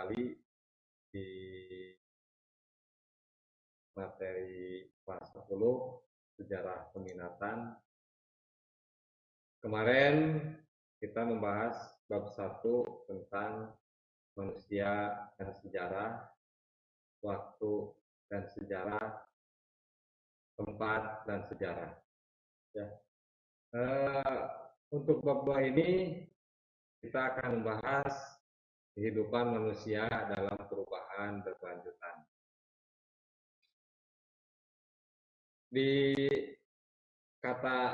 kembali di materi kelas 10 sejarah peminatan. Kemarin kita membahas bab 1 tentang manusia dan sejarah, waktu dan sejarah, tempat dan sejarah. Ya. Untuk bab 2 ini kita akan membahas kehidupan manusia dalam perubahan berkelanjutan. Di kata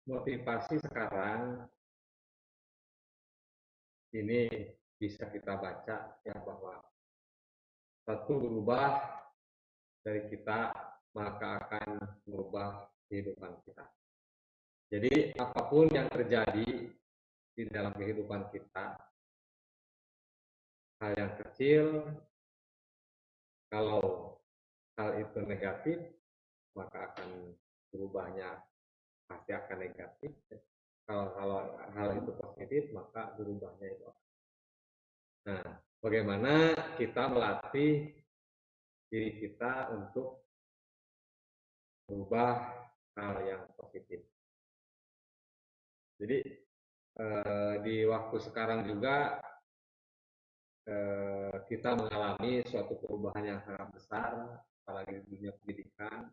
motivasi sekarang ini bisa kita baca ya bahwa satu berubah dari kita maka akan merubah kehidupan kita. Jadi apapun yang terjadi di dalam kehidupan kita, hal yang kecil, kalau hal itu negatif maka akan berubahnya pasti akan negatif. Kalau hal itu positif maka berubahnya itu. Nah, bagaimana kita melatih diri kita untuk berubah hal yang positif. Jadi di waktu sekarang juga kita mengalami suatu perubahan yang sangat besar, apalagi di dunia pendidikan.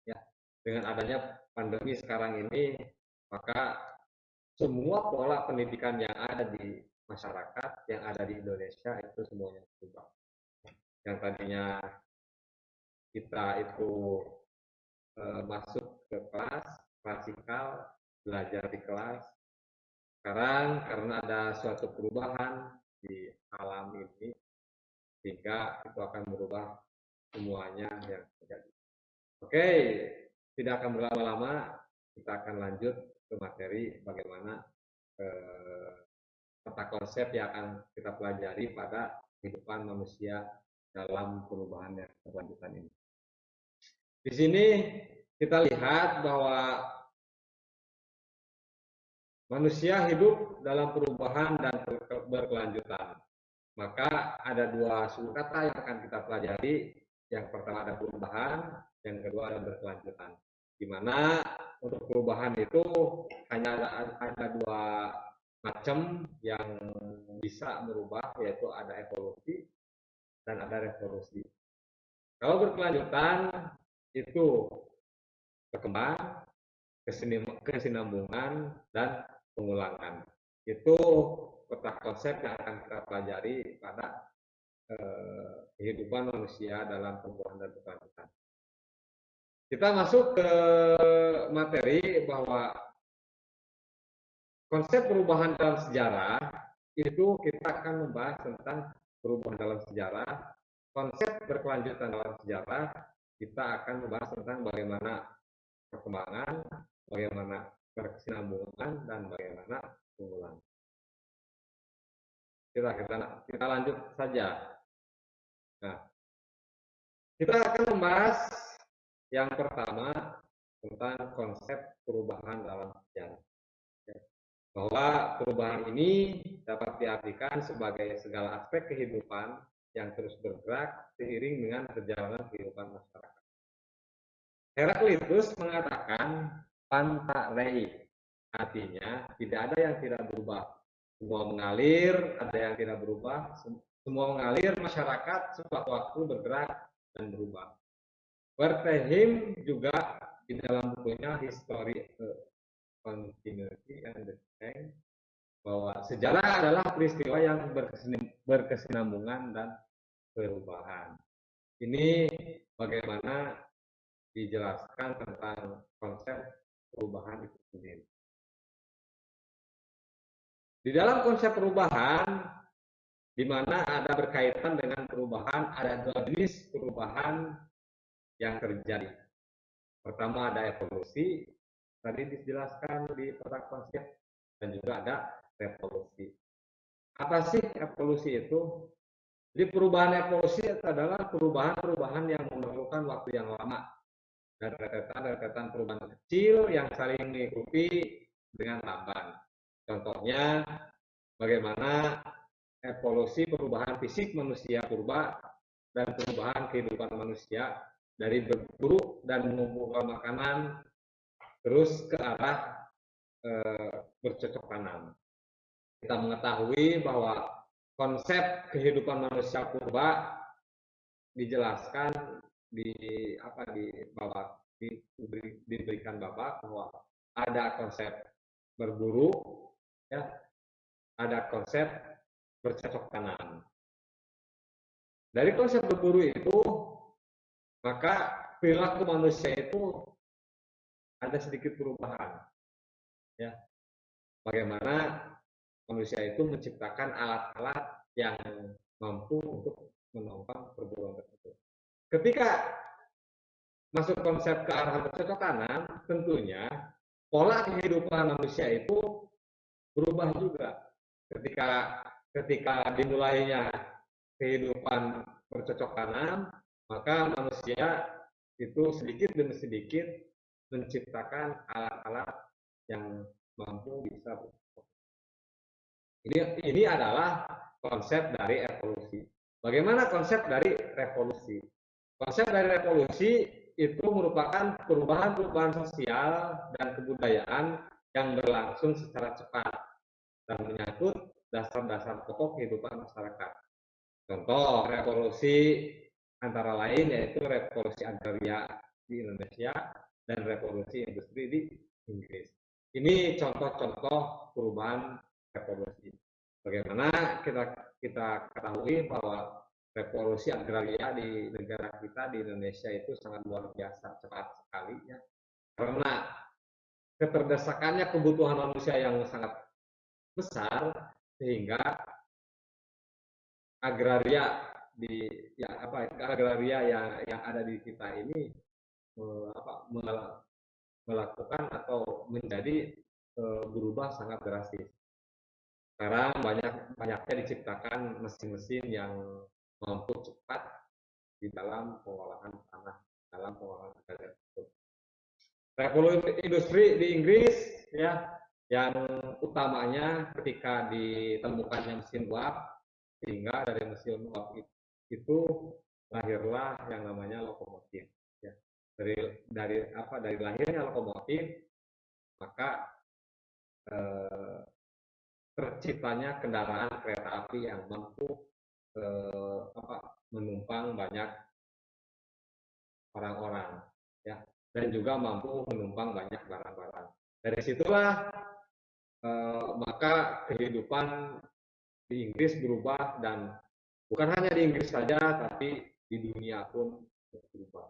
Ya, dengan adanya pandemi sekarang ini, maka semua pola pendidikan yang ada di masyarakat, yang ada di Indonesia itu semuanya berubah. Yang tadinya kita itu masuk ke kelas klasikal, belajar di kelas. Sekarang karena ada suatu perubahan di alam ini, sehingga itu akan merubah semuanya yang terjadi. Oke, tidak akan berlama-lama, kita akan lanjut ke materi bagaimana tata konsep yang akan kita pelajari pada kehidupan manusia dalam perubahan yang berkelanjutan ini. Di sini kita lihat bahwa manusia hidup dalam perubahan dan berkelanjutan. Maka ada dua suku kata yang akan kita pelajari. Yang pertama ada perubahan, yang kedua ada berkelanjutan. Di mana untuk perubahan itu hanya ada dua macam yang bisa merubah, yaitu ada evolusi dan ada revolusi. Kalau berkelanjutan itu berkembang, kesinambungan, dan pengulangan. Itu kotak konsep yang akan kita pelajari pada kehidupan manusia dalam perubahan dan berkelanjutan. Kita masuk ke materi bahwa konsep perubahan dalam sejarah itu kita akan membahas tentang perubahan dalam sejarah. Konsep berkelanjutan dalam sejarah kita akan membahas tentang bagaimana perkembangan, bagaimana berkesinambungan, dan bagaimana pengulangan. Kita lanjut saja. Nah, kita akan membahas yang pertama tentang konsep perubahan dalam sejarah. Bahwa perubahan ini dapat diartikan sebagai segala aspek kehidupan yang terus bergerak seiring dengan perjalanan kehidupan masyarakat. Heraklitus mengatakan pantarei, artinya tidak ada yang tidak berubah. Semua mengalir, ada yang tidak berubah. Semua mengalir, masyarakat sewaktu waktu bergerak dan berubah. Wertheimer juga di dalam bukunya History Continuity and the Change bahwa sejarah adalah peristiwa yang berkesinambungan dan perubahan. Ini bagaimana dijelaskan tentang konsep perubahan itu sendiri. Di dalam konsep perubahan, di mana ada berkaitan dengan perubahan, ada dua jenis perubahan yang terjadi. Pertama ada evolusi, tadi dijelaskan di kotak konsep, dan juga ada revolusi. Apa sih evolusi itu? Jadi perubahan evolusi adalah perubahan-perubahan yang memerlukan waktu yang lama dan rentetan perubahan kecil yang saling mengikuti dengan lamban. Contohnya bagaimana evolusi perubahan fisik manusia purba dan perubahan kehidupan manusia dari berburu dan mengumpulkan makanan terus ke arah bercocok tanam. Kita mengetahui bahwa konsep kehidupan manusia purba dijelaskan diberikan babak bahwa ada konsep berburu, ya, ada konsep bercocok tanam. Dari konsep berburu itu, maka perilaku manusia itu ada sedikit perubahan. Ya, bagaimana manusia itu menciptakan alat-alat yang mampu untuk menopang perburuan tersebut. Ketika masuk konsep ke arah bercocok tanam, tentunya pola kehidupan manusia itu berubah juga. Ketika dimulainya kehidupan bercocok tanam, maka manusia itu sedikit demi sedikit menciptakan alat-alat yang mampu bisa bercocok. Ini adalah konsep dari evolusi. Bagaimana konsep dari revolusi? Konsep dari revolusi itu merupakan perubahan-perubahan sosial dan kebudayaan yang berlangsung secara cepat dan menyangkut dasar-dasar pokok kehidupan masyarakat. Contoh revolusi antara lain yaitu revolusi agraria di Indonesia dan revolusi industri di Inggris. Ini contoh-contoh perubahan revolusi. Bagaimana kita ketahui bahwa revolusi agraria di negara kita di Indonesia itu sangat luar biasa cepat sekali ya. Karena keterdesakannya kebutuhan manusia yang sangat besar sehingga agraria agraria yang ada di kita ini melakukan atau menjadi berubah sangat drastis. Sekarang banyaknya diciptakan mesin-mesin yang mampu cepat di dalam pengolahan tanah, dalam pengolahan agraria tersebut. Revolusi industri di Inggris ya, yang utamanya ketika ditemukannya mesin uap, sehingga dari mesin uap itu lahirlah yang namanya lokomotif. Ya. Dari lahirnya lokomotif, maka terciptanya kendaraan kereta api yang mampu menumpang banyak orang-orang, ya, dan juga mampu menumpang banyak barang-barang. Dari situlah maka kehidupan di Inggris berubah, dan bukan hanya di Inggris saja, tapi di dunia pun berubah.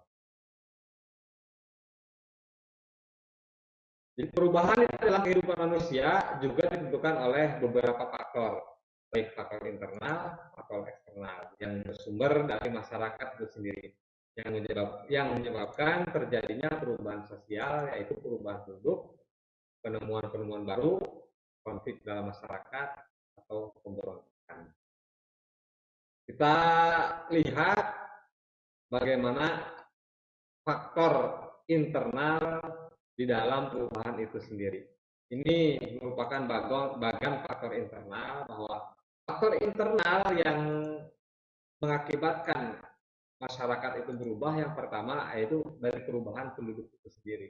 Jadi perubahan dalam kehidupan manusia juga ditentukan oleh beberapa faktor, baik faktor internal atau eksternal yang bersumber dari masyarakat itu sendiri, yang menyebabkan terjadinya perubahan sosial, yaitu perubahan penduduk, penemuan-penemuan baru, konflik dalam masyarakat, atau pemberontakan. Kita lihat bagaimana faktor internal di dalam perubahan itu sendiri. Ini merupakan bagian faktor internal, bahwa faktor internal yang mengakibatkan masyarakat itu berubah, yang pertama yaitu dari perubahan penduduk itu sendiri.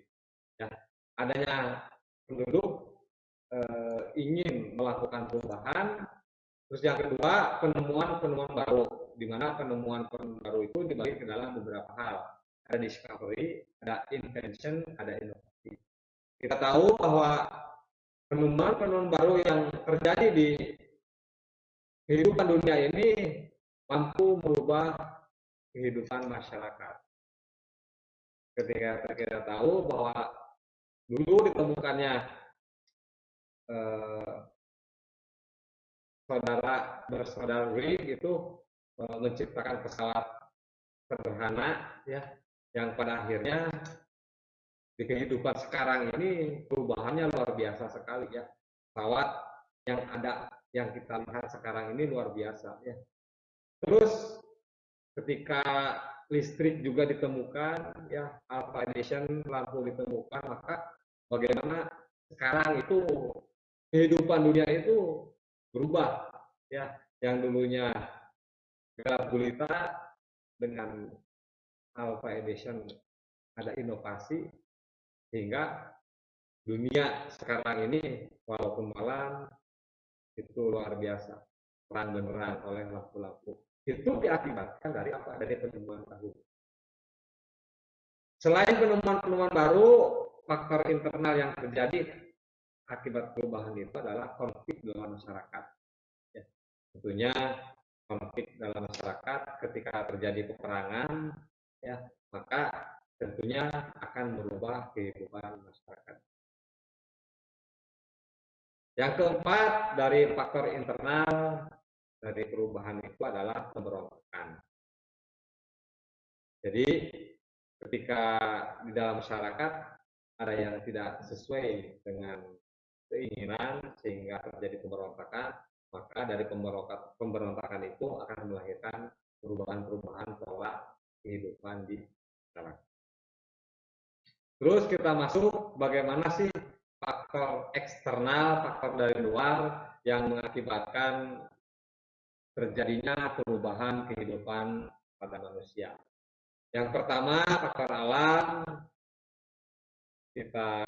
Ya, adanya penduduk ingin melakukan perubahan. Terus yang kedua, penemuan-penemuan baru, di mana penemuan-penemuan baru itu dibagi ke dalam beberapa hal. Ada discovery, ada invention, ada inovasi. Kita tahu bahwa penemuan-penemuan baru yang terjadi di kehidupan dunia ini mampu merubah kehidupan masyarakat. Ketika kita tahu bahwa dulu ditemukannya bersaudara Wright itu menciptakan pesawat sederhana, ya, yang pada akhirnya di kehidupan sekarang ini perubahannya luar biasa sekali ya. Pesawat yang kita lihat sekarang ini luar biasa ya. Terus ketika listrik juga ditemukan ya, Alpha Edition lampu ditemukan, maka bagaimana sekarang itu kehidupan dunia itu berubah ya. yang dulunya gelap gulita, dengan Alpha Edition ada inovasi sehingga dunia sekarang ini walaupun malam itu luar biasa, terang benerang oleh lampu-lampu. Itu diakibatkan dari apa? Dari penemuan baru. Selain penemuan-penemuan baru, faktor internal yang terjadi akibat perubahan itu adalah konflik dalam masyarakat. Ya, tentunya konflik dalam masyarakat ketika terjadi peperangan, ya maka tentunya akan merubah kehidupan masyarakat. Yang keempat, dari faktor internal dari perubahan itu adalah pemberontakan. Jadi ketika di dalam masyarakat ada yang tidak sesuai dengan keinginan sehingga terjadi pemberontakan, maka dari pemberontakan itu akan melahirkan perubahan-perubahan pola kehidupan di masyarakat. Terus kita masuk bagaimana sih faktor eksternal, faktor dari luar yang mengakibatkan terjadinya perubahan kehidupan pada manusia. Yang pertama, faktor alam. Kita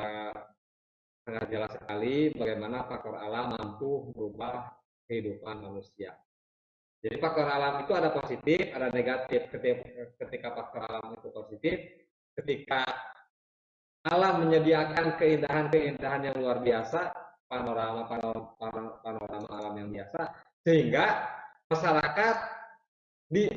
sangat jelas sekali bagaimana faktor alam mampu merubah kehidupan manusia. Jadi faktor alam itu ada positif, ada negatif. Ketika faktor alam itu positif, ketika alam menyediakan keindahan-keindahan yang luar biasa, panorama alam yang biasa, sehingga masyarakat di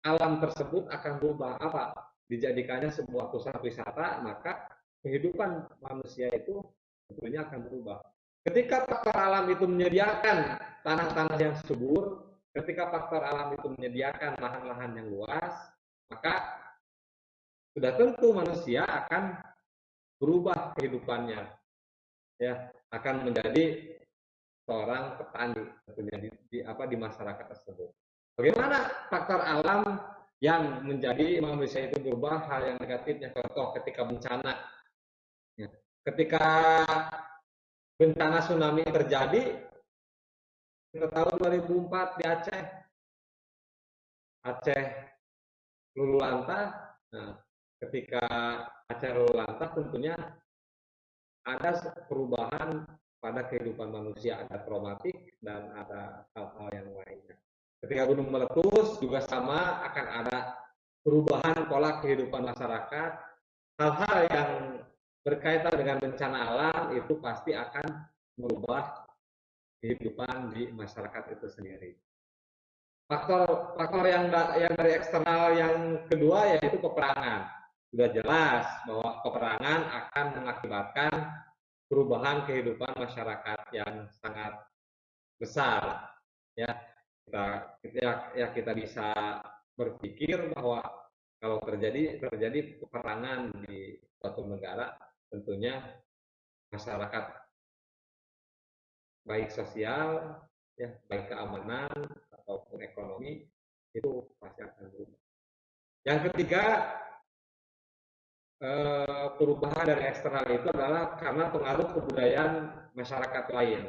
alam tersebut akan berubah apa? Dijadikannya sebuah pusat wisata, maka kehidupan manusia itu tentunya akan berubah. Ketika faktor alam itu menyediakan tanah-tanah yang subur, ketika faktor alam itu menyediakan lahan-lahan yang luas, maka sudah tentu manusia akan berubah kehidupannya, ya akan menjadi seorang petani tentunya di masyarakat tersebut. Bagaimana faktor alam yang menjadi manusia itu berubah? Hal yang negatifnya, contoh ketika bencana, ya. Ketika bencana tsunami terjadi, kita tahu 2004 di Aceh, Aceh lulu lantah. Nah, ketika Aceh lulu lantah, tentunya ada perubahan pada kehidupan manusia, ada traumatik dan ada hal-hal yang lainnya. Ketika gunung meletus juga sama, akan ada perubahan pola kehidupan masyarakat. Hal-hal yang berkaitan dengan bencana alam itu pasti akan merubah kehidupan di masyarakat itu sendiri. Faktor yang dari eksternal yang kedua yaitu peperangan. Sudah jelas bahwa peperangan akan mengakibatkan perubahan kehidupan masyarakat yang sangat besar. Ya, kita bisa berpikir bahwa kalau terjadi peperangan di suatu negara, tentunya masyarakat baik sosial, ya baik keamanan ataupun ekonomi itu pasti akan berubah. Yang ketiga, perubahan dari eksternal itu adalah karena pengaruh kebudayaan masyarakat lain.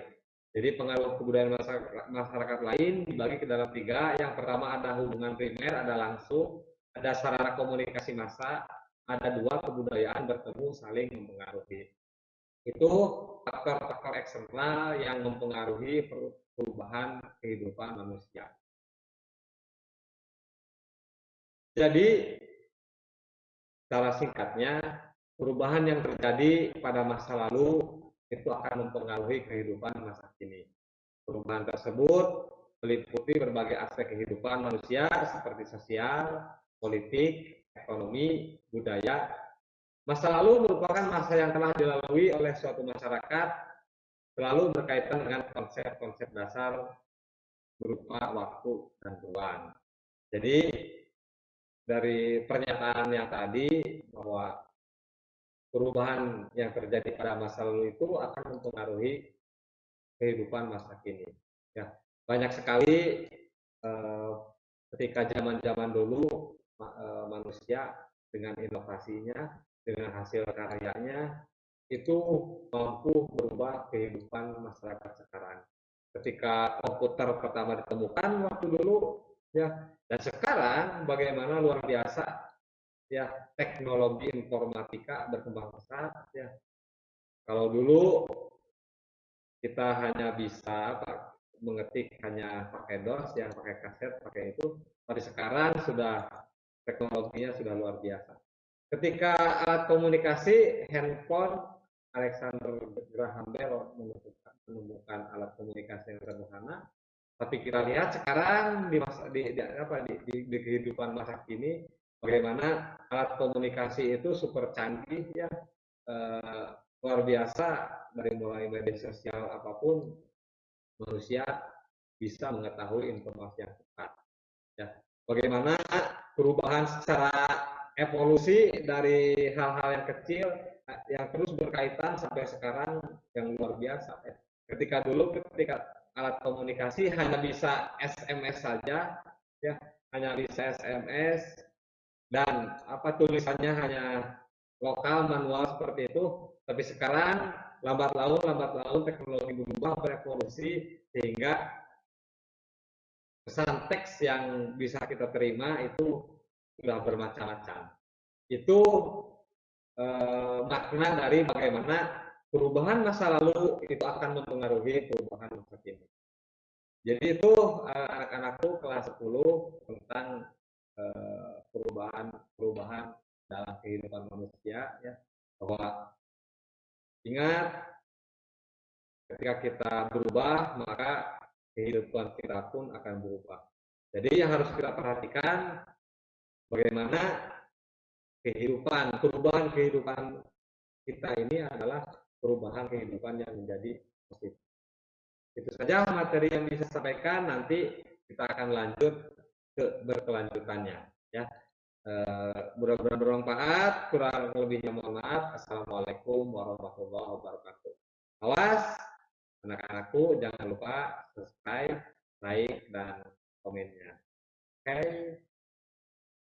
Jadi pengaruh kebudayaan masyarakat lain dibagi ke dalam tiga. Yang pertama ada hubungan primer, ada langsung, ada sarana komunikasi massa, ada dua kebudayaan bertemu saling mempengaruhi. Itu faktor-faktor eksternal yang mempengaruhi perubahan kehidupan manusia. Jadi secara singkatnya, perubahan yang terjadi pada masa lalu itu akan mempengaruhi kehidupan masa kini. Perubahan tersebut meliputi berbagai aspek kehidupan manusia seperti sosial, politik, ekonomi, budaya. Masa lalu merupakan masa yang telah dilalui oleh suatu masyarakat, selalu berkaitan dengan konsep-konsep dasar berupa waktu dan ruang. Jadi dari pernyataan yang tadi bahwa perubahan yang terjadi pada masa lalu itu akan mempengaruhi kehidupan masa kini. Ya, banyak sekali ketika zaman-zaman dulu manusia dengan inovasinya, dengan hasil karyanya itu mampu merubah kehidupan masyarakat sekarang. ketika komputer pertama ditemukan waktu dulu, ya. Dan sekarang bagaimana luar biasa, ya, teknologi informatika berkembang pesat, ya. Kalau dulu kita hanya bisa mengetik hanya pakai DOS, yang pakai kaset, pakai itu. Pada sekarang sudah teknologinya sudah luar biasa. Ketika alat komunikasi handphone, Alexander Graham Bell menemukan alat komunikasi yang sederhana. Tapi kita lihat sekarang di masa di kehidupan masa kini, bagaimana alat komunikasi itu super canggih, ya, eh, luar biasa. Dari mulai media sosial apapun, manusia bisa mengetahui informasi yang tepat, ya. Bagaimana perubahan secara evolusi dari hal-hal yang kecil yang terus berkaitan sampai sekarang yang luar biasa, ya. Ketika alat komunikasi hanya bisa SMS saja, ya, hanya bisa SMS, dan tulisannya hanya lokal manual seperti itu. Tapi sekarang lambat laun teknologi berubah, berevolusi, sehingga pesan teks yang bisa kita terima itu sudah bermacam-macam. Itu makna dari bagaimana perubahan masa lalu itu akan mempengaruhi perubahan masa kini. Jadi itu anak-anakku kelas 10 tentang perubahan dalam kehidupan manusia, ya, bahwa ingat, ketika kita berubah maka kehidupan kita pun akan berubah. Jadi yang harus kita perhatikan bagaimana perubahan kehidupan kita ini adalah perubahan kehidupan yang menjadi positif. Itu saja materi yang bisa saya sampaikan. Nanti kita akan lanjut ke berkelanjutannya, ya. Mudah-mudahan bermanfaat. Kurang lebihnya mohon maaf. Assalamualaikum warahmatullahi wabarakatuh. Awas anak-anakku, jangan lupa subscribe, like, dan komennya. Oke.